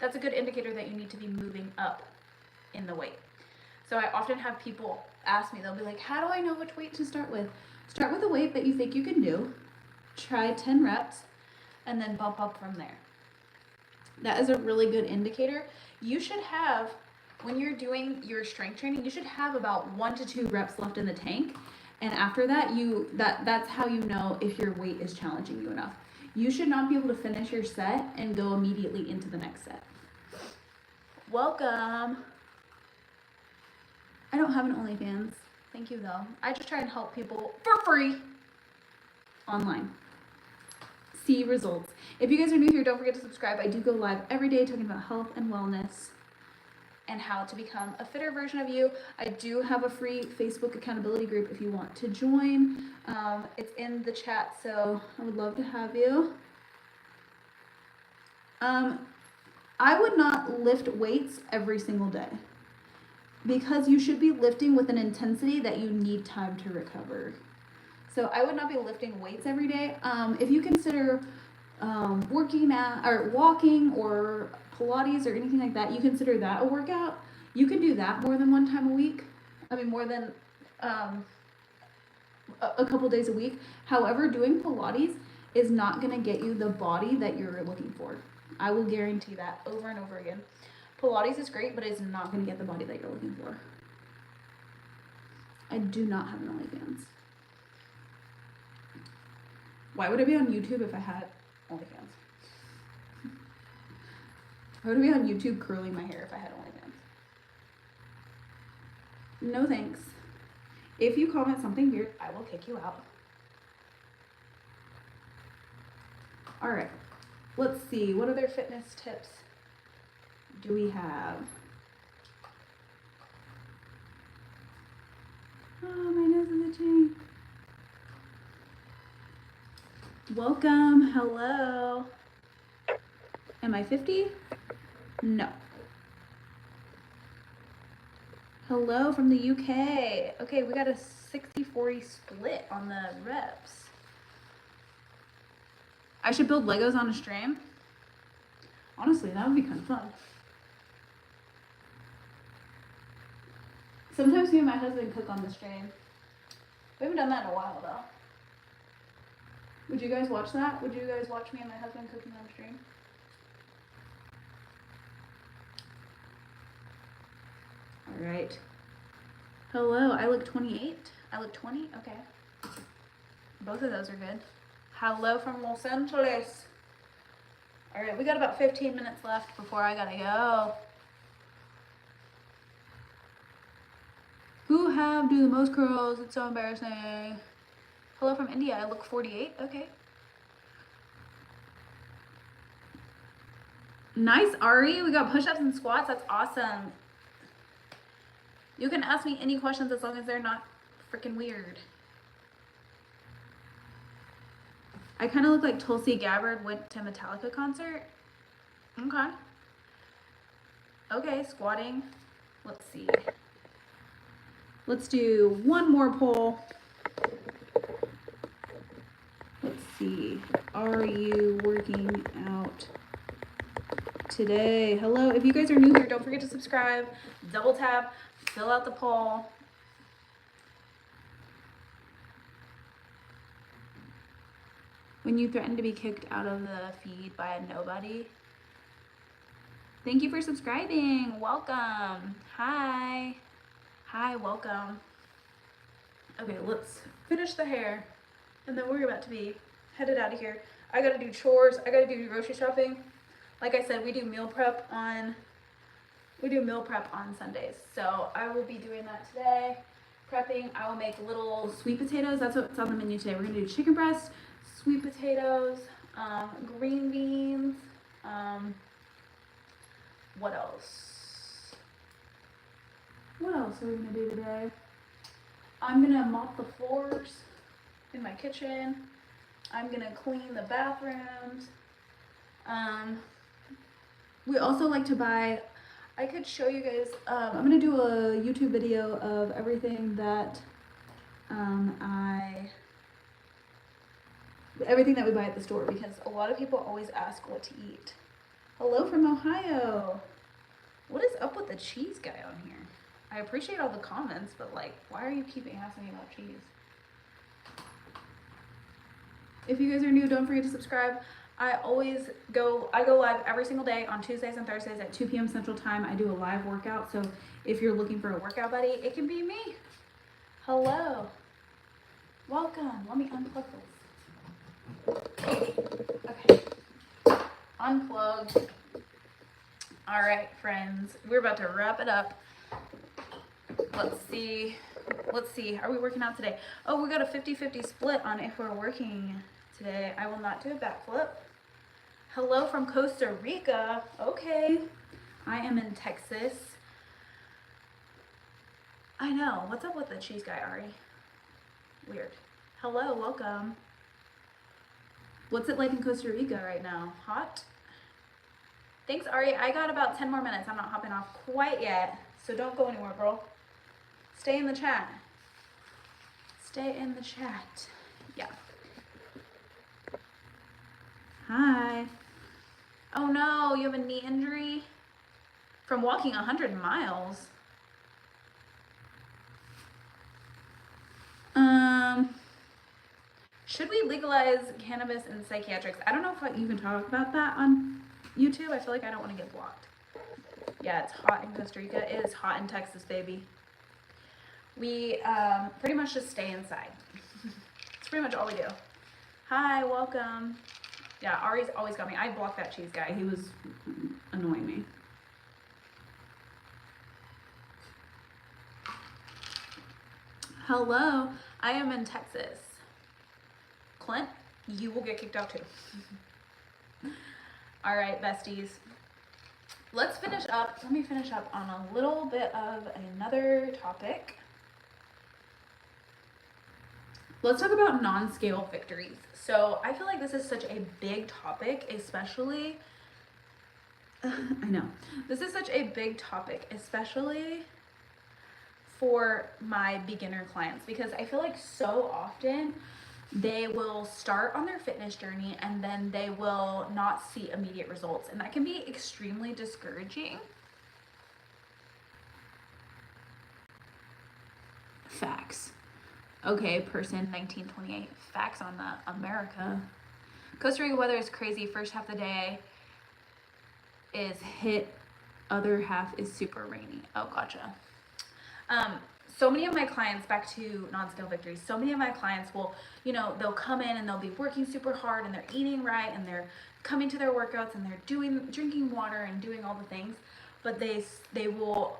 that's a good indicator that you need to be moving up in the weight. So I often have people ask me, they'll be like, how do I know which weight to start with? Start with a weight that you think you can do. Try 10 reps and then bump up from there. That is a really good indicator. You should have, when you're doing your strength training, you should have about 1 to 2 reps left in the tank. And after that, that's how you know if your weight is challenging you enough. You should not be able to finish your set and go immediately into the next set. Welcome. I don't have an OnlyFans. Thank you though. I just try and help people for free online. See results. If you guys are new here, don't forget to subscribe. I do go live every day talking about health and wellness and how to become a fitter version of you. I do have a free Facebook accountability group if you want to join. It's in the chat, so I would love to have you. I would not lift weights every single day because you should be lifting with an intensity that you need time to recover. So I would not be lifting weights every day. If you consider working out or walking or Pilates or anything like that, you consider that a workout. You can do that more than one time a week. I mean, more than a couple days a week. However, doing Pilates is not going to get you the body that you're looking for. I will guarantee that over and over again. Pilates is great, but it's not going to get the body that you're looking for. I do not have an OnlyFans. Why would I be on YouTube if I had OnlyFans? I would be on YouTube curling my hair if I had OnlyFans. No thanks. If you comment something weird, I will kick you out. Alright, let's see. What other fitness tips do we have? Oh, my nose is itching. Welcome. Hello. Am I 50? No. Hello from the UK. Okay, we got a 60-40 split on the reps. I should build Legos on a stream. Honestly, that would be kind of fun. Sometimes me and my husband cook on the stream. We haven't done that in a while though. Would you guys watch that? Would you guys watch me and my husband cooking on the stream? All right. Hello, I look 28. I look 20? Okay. Both of those are good. Hello from Los Angeles. All right, we got about 15 minutes left before I gotta go. Who do the most curls? It's so embarrassing. Hello from India. I look 48. Okay. Nice, Ari. We got push-ups and squats. That's awesome. You can ask me any questions as long as they're not freaking weird. I kind of look like Tulsi Gabbard went to Metallica concert. Okay. Okay, squatting. Let's see. Let's do one more poll. Let's see. Are you working out today? Hello. If you guys are new here, don't forget to subscribe, double tap, fill out the poll. When you threaten to be kicked out of the feed by a nobody. Thank you for subscribing. Welcome. Hi. Hi, welcome. Okay, let's finish the hair, and then we're about to be headed out of here. I gotta do chores. I gotta do grocery shopping. Like I said, we do meal prep on Sundays. So I will be doing that today. Prepping. I will make little sweet potatoes. That's what's on the menu today. We're gonna do chicken breast, sweet potatoes, green beans. What else? What else are we gonna do today? I'm gonna mop the floors in my kitchen. I'm gonna clean the bathrooms. We also like to buy, I could show you guys, I'm gonna do a YouTube video of everything that everything that we buy at the store, because a lot of people always ask what to eat. Hello from Ohio. What is up with the cheese guy on here? I appreciate all the comments, but like, why are you keeping asking me about cheese? If you guys are new, don't forget to subscribe. I go live every single day on Tuesdays and Thursdays at 2 p.m. Central Time. I do a live workout, so if you're looking for a workout buddy, it can be me. Hello. Welcome. Let me unplug this. Okay. Unplugged. All right, friends. We're about to wrap it up. Let's see. Are we working out today? Oh, we got a 50-50 split on if we're working today. I will not do a backflip. Hello from Costa Rica. Okay. I am in Texas. I know. What's up with the cheese guy, Ari? Weird. Hello, welcome. What's it like in Costa Rica right now? Hot? Thanks, Ari. I got about 10 more minutes. I'm not hopping off quite yet, so don't go anywhere, girl. Stay in the chat. Stay in the chat. Yeah. Hi. Oh no, you have a knee injury from walking 100 miles. Should we legalize cannabis in psychiatrics? I don't know if you can talk about that on YouTube. I feel like I don't want to get blocked. Yeah, it's hot in Costa Rica. It is hot in Texas, baby. We pretty much just stay inside. It's pretty much all we do. Hi, welcome. Yeah, Ari's always got me. I blocked that cheese guy. He was annoying me. Hello, I am in Texas. Clint, you will get kicked out too. All right, besties. Let's finish up. Let me finish up on a little bit of another topic. Let's talk about non-scale victories. So I feel like this is such a big topic, especially, I know, this is such a big topic, especially for my beginner clients, because I feel like so often they will start on their fitness journey and then they will not see immediate results, and that can be extremely discouraging. Facts. Okay, person 1928. Facts on that. America. Costa Rica weather is crazy. First half of the day is hit. Other half is super rainy. Oh, gotcha. So many of my clients, back to non-scale victories, so many of my clients will, they'll come in and they'll be working super hard and they're eating right and they're coming to their workouts and they're drinking water and doing all the things, but they will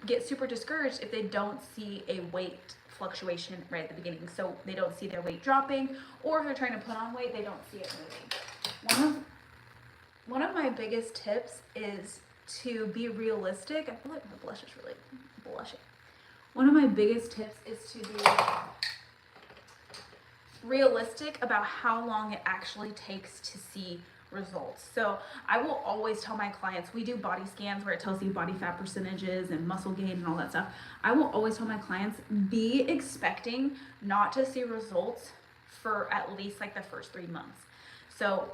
get super discouraged if they don't see a weight fluctuation right at the beginning. So they don't see their weight dropping, or if they're trying to put on weight, they don't see it moving. One of my biggest tips is to be realistic. I feel like my blush is really blushing. One of my biggest tips is to be realistic about how long it actually takes to see results. So I will always tell my clients, we do body scans where it tells you body fat percentages and muscle gain and all that stuff. I will always tell my clients, be expecting not to see results for at least like the first 3 months. So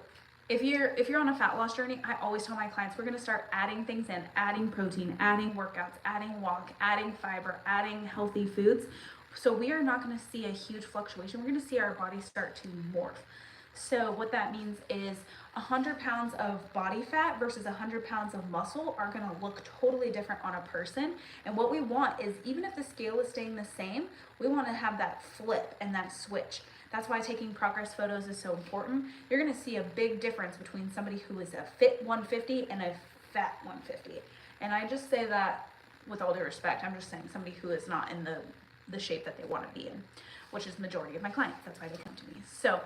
if you're on a fat loss journey, I always tell my clients, we're going to start adding things in, adding protein, adding workouts, adding walk, adding fiber, adding healthy foods. So we are not going to see a huge fluctuation. We're going to see our body start to morph. So what that means is 100 pounds of body fat versus 100 pounds of muscle are going to look totally different on a person. And what we want is, even if the scale is staying the same, we want to have that flip and that switch. That's why taking progress photos is so important. You're going to see a big difference between somebody who is a fit 150 and a fat 150. And I just say that with all due respect. I'm just saying somebody who is not in the shape that they want to be in, which is the majority of my clients. That's why they come to me. So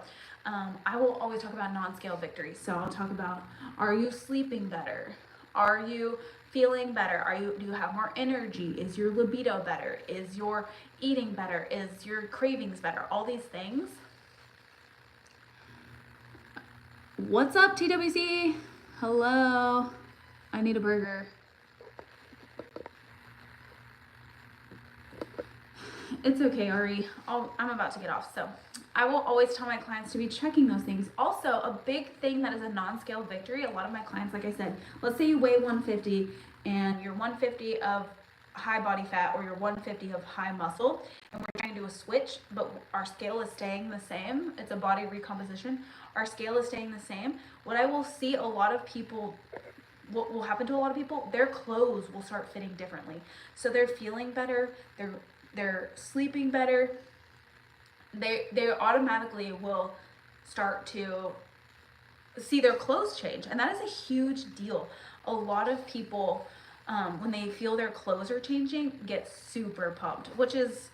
I will always talk about non-scale victories. So I'll talk about, are you sleeping better? Are you feeling better? Do you have more energy? Is your libido better? Is your eating better? Is your cravings better? All these things. What's up, TWC? Hello. I need a burger. It's okay, Ari. I'm about to get off. So I will always tell my clients to be checking those things. Also, a big thing that is a non-scale victory, a lot of my clients, like I said, let's say you weigh 150 and you're 150 of high body fat or you're 150 of high muscle, and we're trying to do a switch, but our scale is staying the same. It's a body recomposition. Our scale is staying the same. What I will see a lot of people, what will happen to a lot of people, their clothes will start fitting differently. So they're feeling better, they're sleeping better, they automatically will start to see their clothes change, and that is a huge deal. A lot of people, when they feel their clothes are changing, get super pumped, which is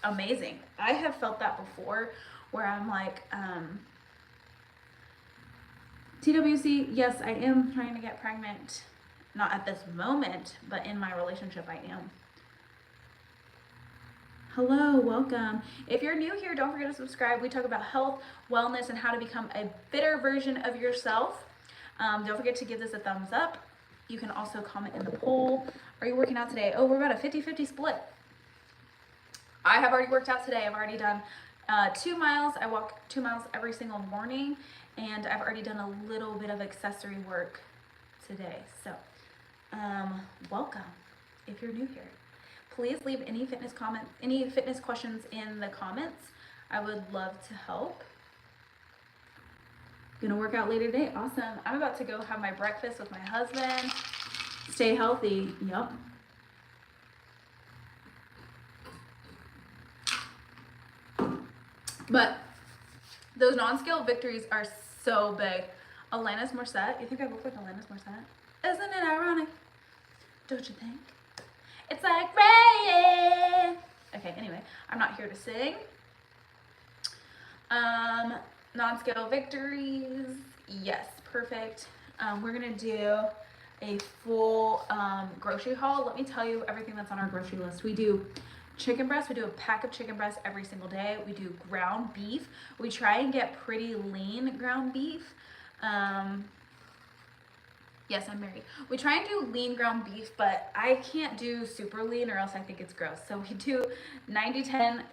amazing. I have felt that before, where I'm like, TWC, yes, I am trying to get pregnant. Not at this moment, but in my relationship, I am. Hello, welcome. If you're new here, don't forget to subscribe. We talk about health, wellness, and how to become a fitter version of yourself. Don't forget to give this a thumbs up. You can also comment in the poll. Are you working out today? Oh, we're about a 50-50 split. I have already worked out today. I've already done 2 miles. I walk 2 miles every single morning, and I've already done a little bit of accessory work today. So welcome if you're new here. Please leave any fitness questions in the comments. I would love to help. Gonna work out later today. Awesome. I'm about to go have my breakfast with my husband. Stay healthy. Yep. But those non-scale victories are so big. Alanis Morissette. You think I look like Alanis Morissette? Isn't it ironic? Don't you think? It's like rain. Okay, anyway, I'm not here to sing. Non-scale victories. Yes, perfect. We're gonna do a full grocery haul. Let me tell you everything that's on our grocery list. We do chicken breast. We do a pack of chicken breast every single day. We do ground beef. We try and get pretty lean ground beef. Yes, I'm married. We try and do lean ground beef, but I can't do super lean or else I think it's gross. So we do 90-10.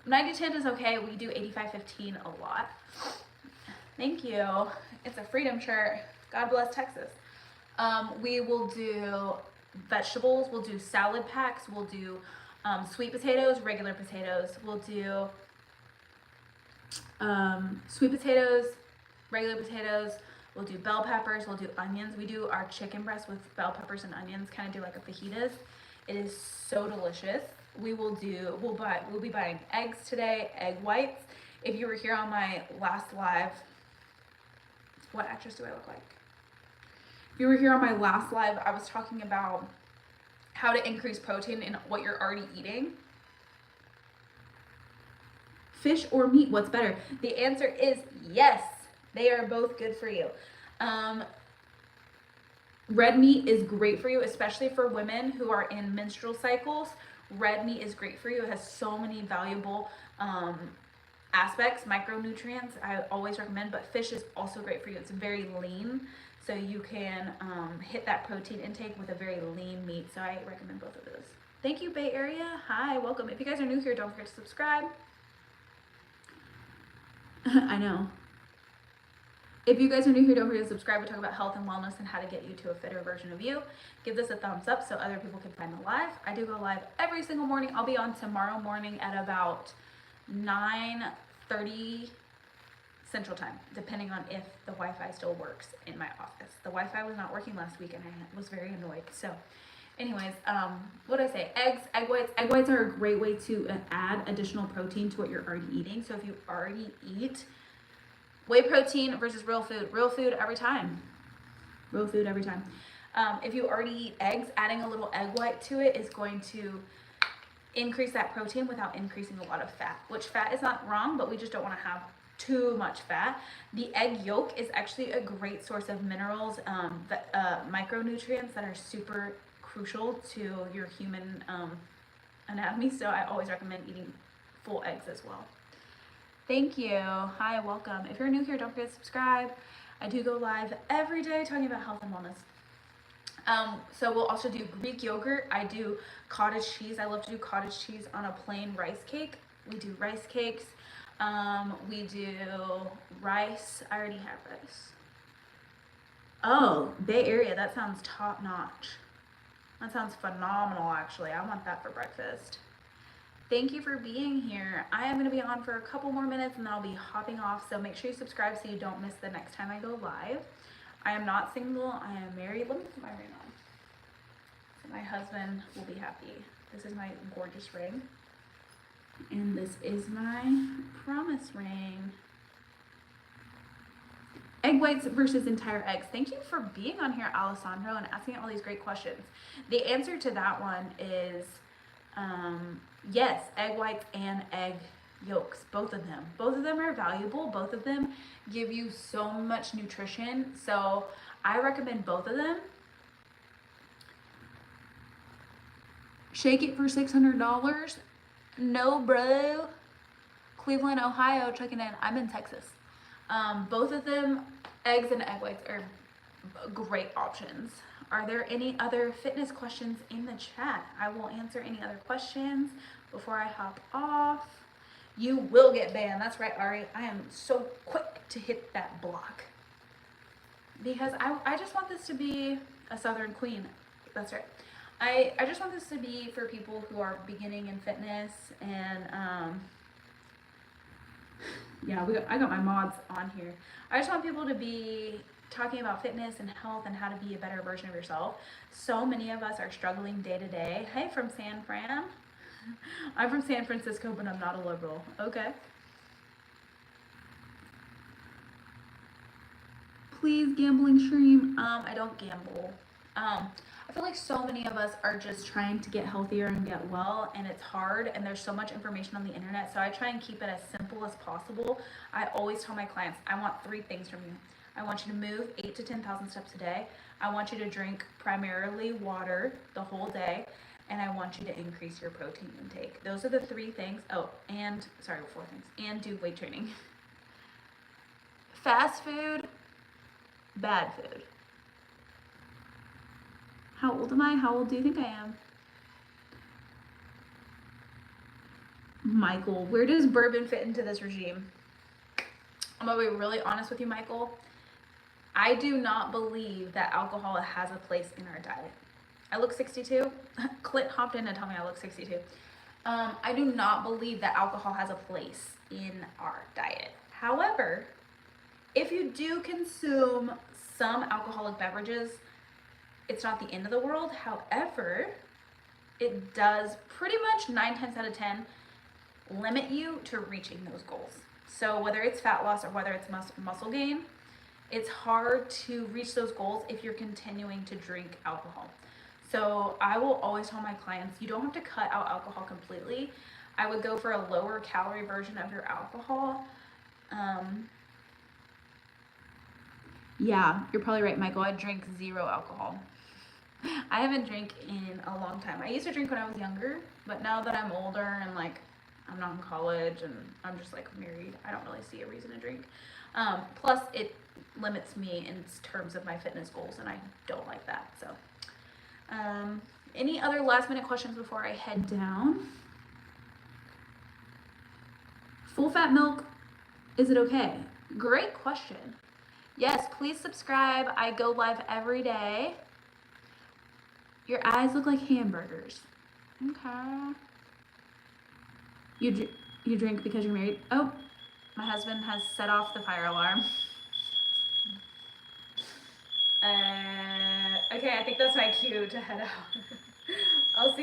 90-10 is okay. We do 85-15 a lot. Thank you. It's a freedom shirt. God bless Texas. We will do vegetables. We'll do salad packs. We'll do sweet potatoes, regular potatoes. We'll do sweet potatoes, regular potatoes. We'll do bell peppers, we'll do onions. We do our chicken breast with bell peppers and onions, kind of do like a fajitas. It is so delicious. We'll be buying eggs today, egg whites. If you were here on my last live, what actress do I look like? If you were here on my last live, I was talking about how to increase protein in what you're already eating. Fish or meat, what's better? The answer is yes. They are both good for you. Red meat is great for you, especially for women who are in menstrual cycles. Red meat is great for you. It has so many valuable aspects, micronutrients, I always recommend, but fish is also great for you. It's very lean, so you can hit that protein intake with a very lean meat. So I recommend both of those. Thank you, Bay Area. Hi, welcome. If you guys are new here, don't forget to subscribe. I know. If you guys are new here, don't forget to subscribe. We talk about health and wellness and how to get you to a fitter version of you. Give this a thumbs up so other people can find the live. I do go live every single morning. I'll be on tomorrow morning at about 9:30 Central Time, depending on if the Wi-Fi still works in my office. The Wi-Fi was not working last week and I was very annoyed. So anyways, what did I say? Eggs, egg whites. Egg whites are a great way to add additional protein to what you're already eating. So if you already eat whey protein versus real food every time. Real food every time. If you already eat eggs, adding a little egg white to it is going to increase that protein without increasing a lot of fat, which fat is not wrong, but we just don't want to have too much fat. The egg yolk is actually a great source of minerals, micronutrients that are super crucial to your human anatomy. So I always recommend eating full eggs as well. Thank you. Hi, welcome. If you're new here, don't forget to subscribe. I do go live every day talking about health and wellness. So we'll also do Greek yogurt. I do cottage cheese. I love to do cottage cheese on a plain rice cake. We do rice cakes. We do rice. I already have rice. Oh, Bay Area. That sounds top notch. That sounds phenomenal, actually. I want that for breakfast. Thank you for being here. I am going to be on for a couple more minutes and then I'll be hopping off. So make sure you subscribe so you don't miss the next time I go live. I am not single. I am married. Let me put my ring on. So my husband will be happy. This is my gorgeous ring. And this is my promise ring. Egg whites versus entire eggs. Thank you for being on here, Alessandro, and asking all these great questions. The answer to that one is yes, egg whites and egg yolks, both of them. Both of them are valuable. Both of them give you so much nutrition. So I recommend both of them. Shake it for $600. No, bro. Cleveland, Ohio, checking in. I'm in Texas. Both of them, eggs and egg whites, are great options. Are there any other fitness questions in the chat? I will answer any other questions before I hop off. You will get banned. That's right, Ari. I am so quick to hit that block. Because I just want this to be a Southern queen. That's right. I just want this to be for people who are beginning in fitness and yeah, I got my mods on here. I just want people to be talking about fitness and health and how to be a better version of yourself. So many of us are struggling day to day. Hey, from San Fran. I'm from San Francisco, but I'm not a liberal. Okay. Please, gambling stream. I don't gamble. I feel like so many of us are just trying to get healthier and get well, and it's hard, and there's so much information on the internet, so I try and keep it as simple as possible. I always tell my clients, I want 3 things from you. I want you to move 8,000 to 10,000 steps a day. I want you to drink primarily water the whole day, and I want you to increase your protein intake. Those are the 3 things. Oh, and, sorry, 4 things. And do weight training. Fast food, bad food. How old am I? How old do you think I am? Michael, where does bourbon fit into this regime? I'm gonna be really honest with you, Michael. I do not believe that alcohol has a place in our diet. I look 62. Clint hopped in and told me I look 62. I do not believe that alcohol has a place in our diet. However, if you do consume some alcoholic beverages, it's not the end of the world. However, it does pretty much 9 times out of 10 limit you to reaching those goals. So whether it's fat loss or whether it's muscle gain, it's hard to reach those goals if you're continuing to drink alcohol. So I will always tell my clients, you don't have to cut out alcohol completely. I would go for a lower calorie version of your alcohol. Yeah, you're probably right, Michael. I drink 0 alcohol. I haven't drank in a long time. I used to drink when I was younger, but now that I'm older and like I'm not in college and I'm just like married. I don't really see a reason to drink. Plus, it limits me in terms of my fitness goals, and I don't like that. So, any other last minute questions before I head down? Full fat milk, is it okay? Great question. Yes, please subscribe. I go live every day. Your eyes look like hamburgers. Okay. You drink because you're married? Oh, my husband has set off the fire alarm. Okay, I think that's my cue to head out. I'll see